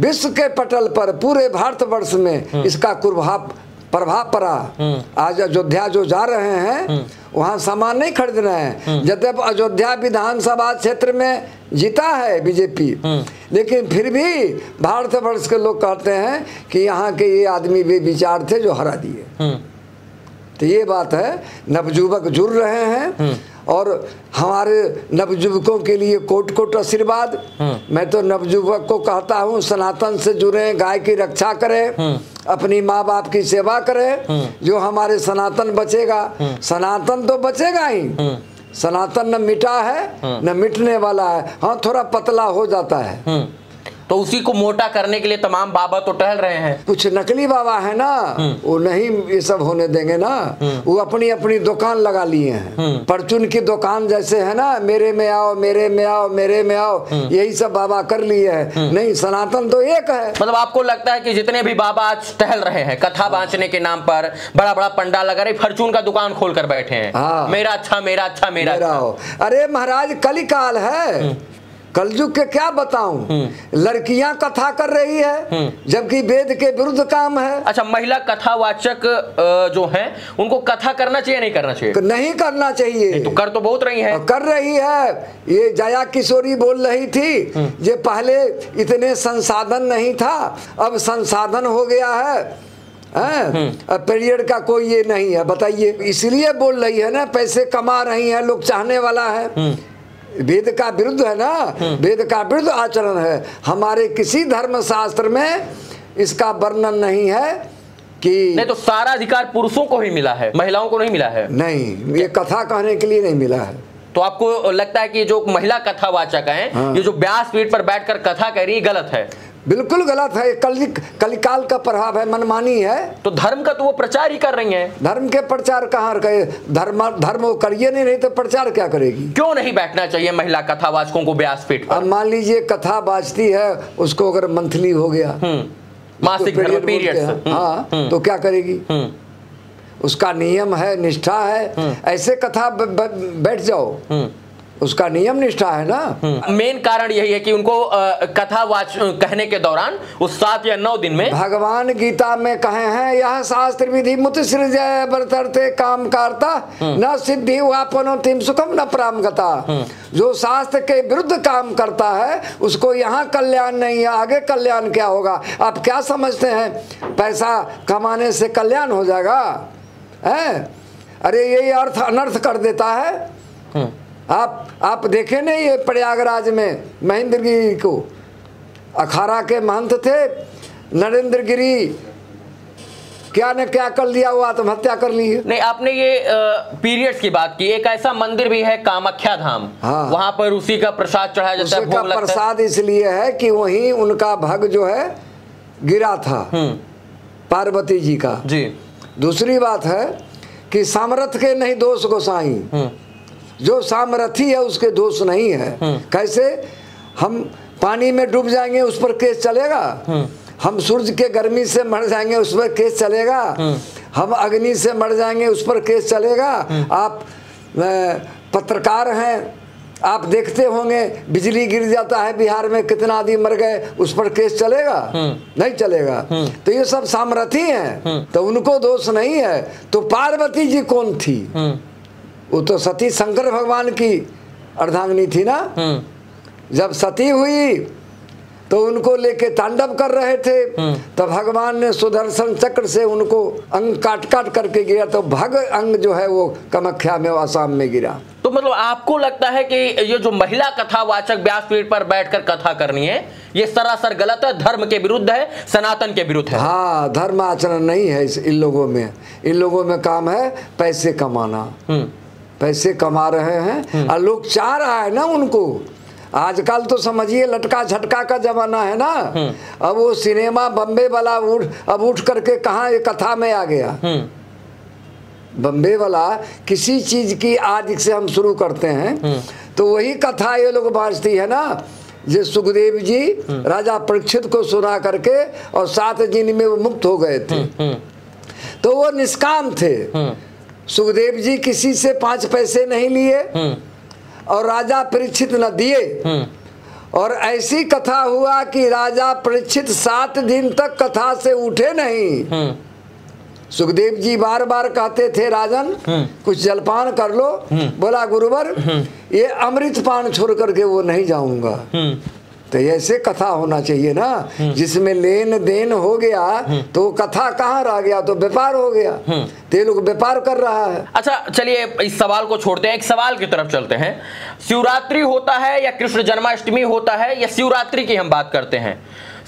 विश्व के पटल पर पूरे भारतवर्ष में इसका प्रभाव पड़ा। आज अयोध्या जो जा रहे हैं वहाँ सामान नहीं खरीद रहे हैं। जब अयोध्या विधानसभा क्षेत्र में जीता है बीजेपी, लेकिन फिर भी भारतवर्ष के लोग कहते हैं कि यहाँ के ये आदमी वे विचार थे जो हरा दिए। तो ये बात है, नवजुवक जुड़ रहे हैं और हमारे नवजुवकों के लिए कोट कोट आशीर्वाद। मैं तो नवजुवक को कहता हूँ सनातन से जुड़े, गाय की रक्षा करें, अपनी माँ बाप की सेवा करें। जो हमारे सनातन बचेगा, सनातन तो बचेगा ही। सनातन न मिटा है न मिटने वाला है। हाँ, थोड़ा पतला हो जाता है, तो उसी को मोटा करने के लिए तमाम बाबा तो टहल रहे हैं। कुछ नकली बाबा है ना, वो नहीं ये सब होने देंगे ना। वो अपनी अपनी दुकान लगा लिए हैं। परचून की दुकान जैसे है ना, मेरे में आओ, मेरे में आओ, मेरे में आओ, यही सब बाबा कर लिए हैं। नहीं, सनातन तो एक है। मतलब आपको लगता है कि जितने भी बाबा आज टहल रहे हैं कथा बांचने के नाम पर, बड़ा बड़ा पंडाल लगा रहे, फॉर्चून का दुकान खोल कर बैठे हैं। हाँ। मेरा अच्छा, मेरा अच्छा, मेरा अच्छा। अरे महाराज, कलिकाल है। कलयुग के क्या बताऊं, लड़कियां कथा कर रही है जबकि वेद के विरुद्ध काम है। अच्छा, महिला कथावाचक जो हैं उनको कथा करना चाहिए नहीं करना चाहिए? नहीं करना चाहिए। नहीं तो कर तो बहुत रही है। कर रही है। ये जया किशोरी बोल रही थी ये पहले इतने संसाधन नहीं था, अब संसाधन हो गया है। पीरियड का कोई ये नहीं है, बताइए। इसलिए बोल रही है ना, पैसे कमा रही है, लोग चाहने वाला है। वेद का विरुद्ध है ना, वेद का विरुद्ध आचरण है। हमारे किसी धर्म शास्त्र में इसका वर्णन नहीं है कि नहीं तो सारा अधिकार पुरुषों को ही मिला है, महिलाओं को नहीं मिला है। नहीं, ये कथा कहने के लिए नहीं मिला है। तो आपको लगता है कि जो महिला कथावाचक हैं, ये जो व्यास पीठ पर बैठकर कथा कह रही है, गलत है? बिल्कुल गलत है। कलिकाल का प्रभाव है, मनमानी है। तो धर्म का तो वो प्रचार ही कर रही हैं। धर्म के प्रचार कहाँ करे? धर्म वो करिए नहीं तो प्रचार क्या करेगी? क्यों नहीं बैठना चाहिए महिला कथावाचकों को व्यासपीठ पर? अब मान लीजिए कथा बाजती है, उसको अगर मंथली हो गया, मासिक धर्म पीरियड, हाँ, तो क्या करेगी? उसका नियम है, निष्ठा है। ऐसे कथा बैठ जाओ, उसका नियम निष्ठा है ना। मेन कारण यही है कि उनको कथा कहने के दौरान उस 7 या 9 दिन में भगवान गीता में कहे हैं, यह शास्त्र विधि मुत सृजय बरतरते काम करता न सिद्धि हुआ पनोतिम सुखम न प्रामगता। जो शास्त्र के विरुद्ध काम करता है उसको यहाँ कल्याण नहीं है, आगे कल्याण क्या होगा? आप क्या समझते हैं पैसा कमाने से कल्याण हो जाएगा? अरे यही अर्थ अनर्थ कर देता है। आप देखे नहीं, ये प्रयागराज में महेंद्र गिरी को, अखाड़ा के महंत थे नरेंद्र गिरी, क्या न क्या कर लिया, वो आत्महत्या कर ली है। नहीं, आपने ये पीरियड्स की बात की। एक ऐसा मंदिर भी है कामाख्या धाम, हाँ, वहां पर उसी का प्रसाद चढ़ाया जाता है, भोग लगता है। प्रसाद इसलिए है कि वहीं उनका भग जो है गिरा था, पार्वती जी का। जी। दूसरी बात है कि सामर्थ के नहीं दोष गोसाई, जो सामर्थी है उसके दोष नहीं है। कैसे? हम पानी में डूब जाएंगे उस पर केस चलेगा? हम सूरज के गर्मी से मर जाएंगे उस पर केस चलेगा? हम अग्नि से मर जाएंगे उस पर केस चलेगा? आप पत्रकार हैं, आप देखते होंगे बिजली गिर जाता है बिहार में, कितना आदमी मर गए, उस पर केस चलेगा? नहीं चलेगा। तो ये सब सामर्थी हैं, तो उनको दोष नहीं है। तो पार्वती जी कौन थी? वो तो सती शंकर भगवान की अर्धांगिनी थी ना। जब सती हुई तो उनको लेके तांडव कर रहे थे, तब भगवान ने सुदर्शन चक्र से उनको अंग काट काट करके गिरा, तो भग अंग जो है वो कामाख्या में, आसाम में गिरा। तो मतलब आपको लगता है कि ये जो महिला कथावाचक व्यासपीठ पर बैठकर कथा करनी है, ये सरासर गलत है, धर्म के विरुद्ध है, सनातन के विरुद्ध है? हाँ, धर्म आचरण नहीं है इन लोगों में। इन लोगों में काम है पैसे कमाना, पैसे कमा रहे हैं और लोग चाह रहा है ना उनको। आजकल तो समझिए लटका झटका का जमाना है ना। अब वो सिनेमा बम्बे वाला अब उठ करके कहाँ ये कथा में आ गया। बम्बे वाला किसी चीज की आज से हम शुरू करते हैं तो वही कथा ये लोग बाँचती है ना। जे सुखदेव जी राजा परीक्षित को सुना करके और 7 दिन में वो मुक्त हो गए थे, तो वो निष्काम थे। सुखदेव जी किसी से 5 पैसे नहीं लिए और राजा परीक्षित न दिए। और ऐसी कथा हुआ कि राजा परीक्षित 7 दिन तक कथा से उठे नहीं। सुखदेव जी बार बार कहते थे, राजन कुछ जलपान कर लो। बोला, गुरुवर ये अमृत पान छोड़ करके वो नहीं जाऊंगा। तो ऐसे कथा होना चाहिए ना, जिसमें लेन देन हो गया तो कथा कहाँ रह गया, तो व्यापार हो गया। तो ये लोग व्यापार कर रहा है। अच्छा, चलिए इस सवाल को छोड़ते हैं, एक सवाल की तरफ चलते हैं। शिवरात्रि होता है या कृष्ण जन्माष्टमी होता है, या शिवरात्रि की हम बात करते हैं,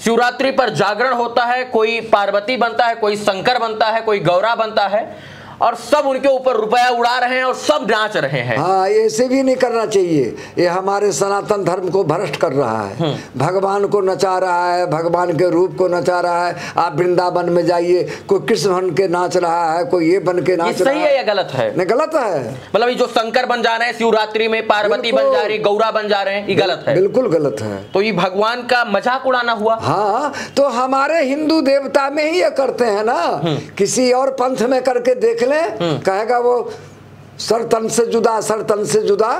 शिवरात्रि पर जागरण होता है, कोई पार्वती बनता है, कोई शंकर बनता है, कोई गौरा बनता है, और सब उनके ऊपर रुपया उड़ा रहे हैं और सब नाच रहे हैं। हाँ, ऐसे भी नहीं करना चाहिए। ये हमारे सनातन धर्म को भ्रष्ट कर रहा है। भगवान को नचा रहा है, भगवान के रूप को नचा रहा है। आप वृंदावन में जाइए, कोई कृष्ण बन के नाच रहा है, कोई ये बन के नाच रहा है। सही है या गलत है? नहीं, गलत है। मतलब ये जो शंकर बन जा रहे हैं शिवरात्रि में, पार्वती बन जा रही, गौरा बन जा रहे हैं, ये गलत है? बिल्कुल गलत है। तो ये भगवान का मजाक उड़ाना हुआ। हाँ, तो हमारे हिंदू देवता में ही ये करते हैं ना। किसी और पंथ में करके देख ले, कहेगा वो सर तन से जुदा, सर तन से जुदा।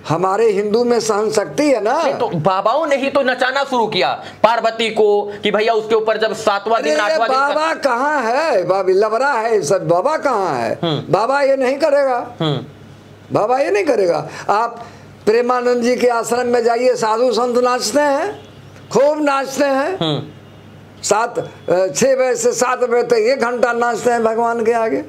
हमारे हिंदू में सहन शक्ति है ना। तो बाबाओं ने ही तो नचाना शुरू किया पार्वती को कि भैया उसके ऊपर जब 7वां दिन 8वां दिन बाबा कहाँ है, बाबा लबरा है सब, बाबा कहाँ है? बाबा ये नहीं करेगा, बाबा ये नहीं करेगा। आप प्रेमानंद जी के आश्रम में जाइए, साधु संत नाचते हैं, खूब नाचते हैं, 6 बजे से 7 बजे तक 1 घंटा नाचते हैं भगवान के आगे।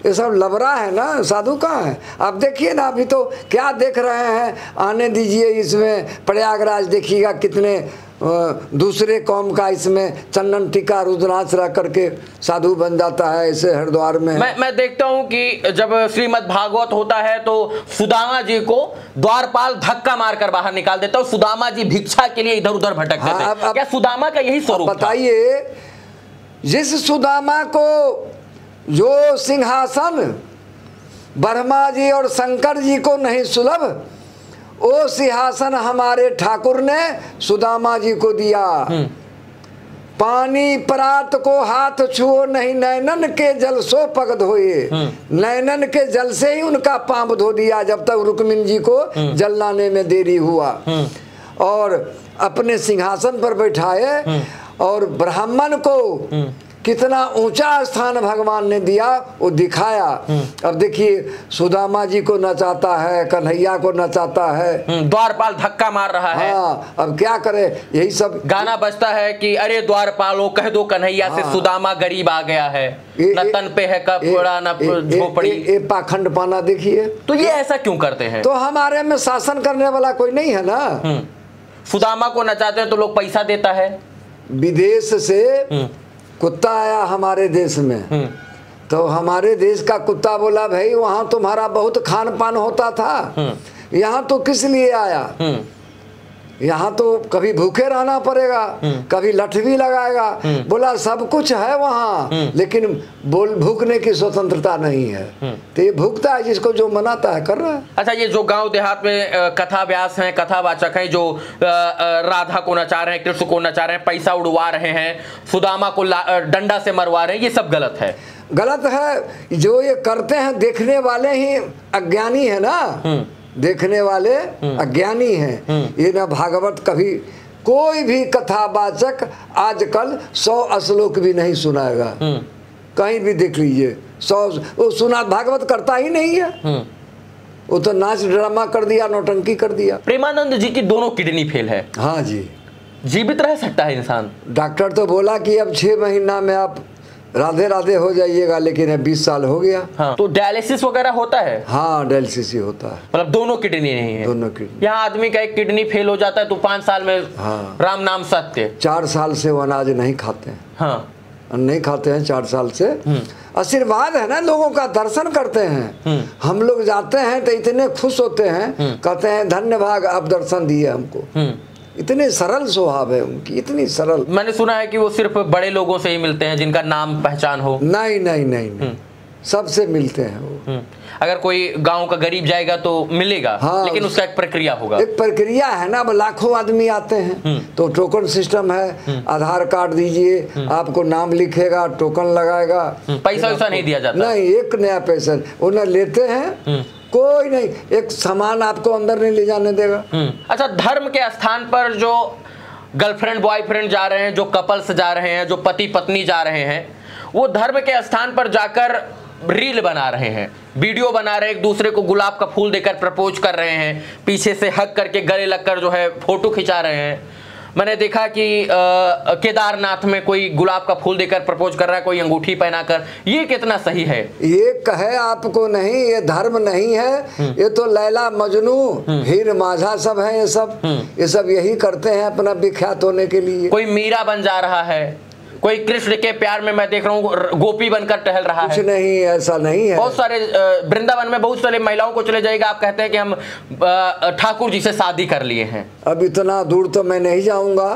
ये सब लबरा है ना, साधु कहाँ है? आप देखिए ना, अभी तो क्या देख रहे हैं, आने दीजिए इसमें प्रयागराज, देखिएगा कितने दूसरे कौम का इसमें चंदन टीका रुद्राक्ष रख करके साधु बन जाता है। ऐसे हरिद्वार में मैं देखता हूं कि जब श्रीमद् भागवत होता है तो सुदामा जी को द्वारपाल धक्का मारकर बाहर निकाल देता है, सुदामा जी भिक्षा के लिए इधर उधर भटकते थे। क्या सुदामा का यही स्वरूप? बताइए, जिस सुदामा को जो सिंहासन ब्रह्मा जी और शंकर जी को नहीं सुलभ, वो सिंहासन हमारे ठाकुर ने सुदामा जी को दिया। पानी परात को हाथ छुओ नहीं, नैनन के जल सो पग धोए। नैनन के जल से ही उनका पांव धो दिया जब तक रुक्मिणी जी को जल लाने में देरी हुआ। और अपने सिंहासन पर बैठाए और ब्राह्मण को कितना ऊंचा स्थान भगवान ने दिया वो दिखाया। अब देखिए, सुदामा जी को नचाता है, कन्हैया को नचाता है, द्वारपाल धक्का मार रहा है। हाँ, अब क्या करे, यही सब गाना बजता है कि अरे द्वारपालो कह दो कन्हैया से सुदामा गरीब आ गया है, न तन पे है कपड़ा न झोपड़ी। ये पाखंड पाना देखिए। तो ये ऐसा क्यों करते हैं? तो हमारे में शासन करने वाला कोई नहीं है ना। सुदामा को नचाते हैं तो लोग पैसा देता है। विदेश से कुत्ता आया हमारे देश में, तो हमारे देश का कुत्ता बोला, भाई वहाँ तुम्हारा बहुत खान पान होता था, यहाँ तो किस लिए आया? यहाँ तो कभी भूखे रहना पड़ेगा, कभी लठ भी लगाएगा। बोला सब कुछ है वहाँ, लेकिन भूखने की स्वतंत्रता नहीं है। तो ये भूखता है, जिसको जो मनाता है कर रहा है। अच्छा, ये जो गांव देहात में कथा व्यास हैं, कथावाचक हैं, जो राधा को नचा रहे हैं, कृष्ण को नचा रहे हैं, पैसा उड़वा रहे हैं, सुदामा को डंडा से मरवा रहे हैं, ये सब गलत है। गलत है। जो ये करते हैं देखने वाले ही अज्ञानी है ना, देखने वाले अज्ञानी हैं। ये ना भागवत कभी कोई भी कथावाचक आजकल 100 श्लोक भी नहीं सुनाएगा। कहीं भी देख लीजिए 100 वो सुना, भागवत करता ही नहीं है। वो तो नाच ड्रामा कर दिया, नौटंकी कर दिया। प्रेमानंद जी की दोनों किडनी फेल है। हाँ जी। जीवित रह सकता है इंसान? डॉक्टर तो बोला कि अब 6 महीना में आप राधे राधे हो जाइएगा, लेकिन अब 20 साल हो गया। हाँ, तो डायलिसिस वगैरह होता है? हाँ, डायलिसिस ही होता है। मतलब दोनों किडनी नहीं है? दोनों किडनी। यहाँ आदमी का एक किडनी फेल हो जाता है तो 5 साल में हाँ, राम नाम सत्य। 4 साल से वो अनाज नहीं खाते हैं। हाँ, नहीं खाते हैं 4 साल से। आशीर्वाद है ना, लोगों का दर्शन करते हैं। हम लोग जाते हैं तो इतने खुश होते हैं, कहते हैं धन्य भाग आप दर्शन दिए हमको। इतने सरल स्वभाव है उनकी, इतनी सरल। मैंने सुना है कि वो सिर्फ बड़े लोगों से ही मिलते हैं जिनका नाम पहचान हो। नहीं नहीं नहीं, नहीं। सबसे मिलते हैं वो। अगर कोई गांव का गरीब जाएगा तो मिलेगा। हाँ, लेकिन उसका एक प्रक्रिया होगा। एक प्रक्रिया है ना। लाखों आदमी आते हैं तो टोकन सिस्टम है। आधार कार्ड दीजिए, आपको नाम लिखेगा, टोकन लगाएगा। पैसा वैसा नहीं दिया जाता? नहीं, एक नया पैसा उन्हें लेते हैं, कोई नहीं, एक सामान आपको अंदर नहीं ले जाने देगा। अच्छा, धर्म के स्थान पर जो गर्लफ्रेंड बॉयफ्रेंड जा रहे हैं, जो कपल्स जा रहे हैं, जो पति पत्नी जा रहे हैं, वो धर्म के स्थान पर जाकर रील बना रहे हैं, वीडियो बना रहे हैं, एक दूसरे को गुलाब का फूल देकर प्रपोज कर रहे हैं, पीछे से हक करके गले लगकर जो है फोटो खिंचा रहे हैं। मैंने देखा कि केदारनाथ में कोई गुलाब का फूल देकर प्रपोज कर रहा है, कोई अंगूठी पहनाकर। ये कितना सही है? ये कहे आपको नहीं, ये धर्म नहीं है। ये तो लैला मजनू हीर माझा सब है। ये सब यही करते हैं अपना विख्यात होने के लिए। कोई मीरा बन जा रहा है, कोई कृष्ण के प्यार में मैं देख रहा हूँ गोपी बनकर टहल रहा है। कुछ नहीं, ऐसा नहीं है। बहुत सारे वृंदावन में बहुत सारे महिलाओं को चले जाएगा, आप कहते हैं कि हम ठाकुर जी से शादी कर लिए हैं। अब इतना दूर तो मैं नहीं जाऊंगा।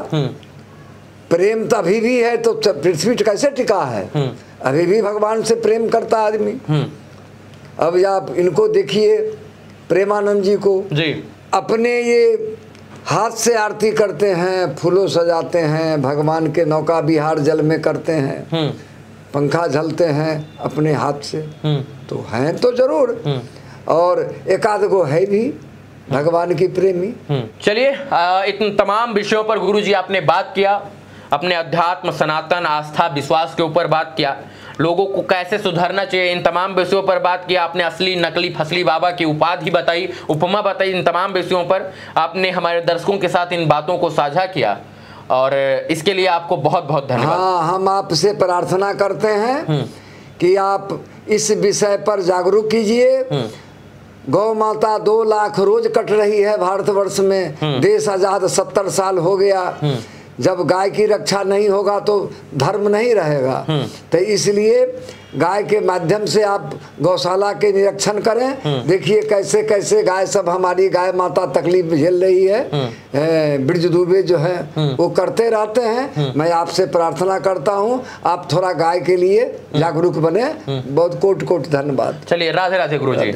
प्रेम तो अभी भी है, तो पृथ्वी कैसे टिका है? अभी भी भगवान से प्रेम करता आदमी। अब आप इनको देखिए, प्रेमानंद जी को जी, अपने ये हाथ से आरती करते हैं, फूलों सजाते हैं, भगवान के नौका विहार जल में करते हैं, पंखा झलते हैं अपने हाथ से। तो हैं तो जरूर, और एक आध गो है भी। भगवान की प्रेमी। चलिए, इन तमाम विषयों पर गुरुजी आपने बात किया, अपने अध्यात्म, सनातन, आस्था, विश्वास के ऊपर बात किया, लोगों को कैसे सुधरना चाहिए, इन तमाम विषयों पर बात किया आपने। असली नकली फसली बाबा की उपाधि बताई, उपमा बताई, इन तमाम विषयों पर आपने हमारे दर्शकों के साथ इन बातों को साझा किया, और इसके लिए आपको बहुत बहुत धन्यवाद। हाँ, हम आपसे प्रार्थना करते हैं कि आप इस विषय पर जागरूक कीजिए। गौ माता 2 लाख रोज कट रही है भारतवर्ष में, देश आजाद 70 साल हो गया। जब गाय की रक्षा नहीं होगा तो धर्म नहीं रहेगा। तो इसलिए गाय के माध्यम से आप गौशाला के निरीक्षण करें। देखिए कैसे कैसे गाय सब, हमारी गाय माता तकलीफ झेल रही है। ब्रिज दुबे जो है वो करते रहते हैं। मैं आपसे प्रार्थना करता हूँ आप थोड़ा गाय के लिए जागरूक बने। बहुत कोट कोट धन्यवाद। चलिए, राधे राधे गुरुजी।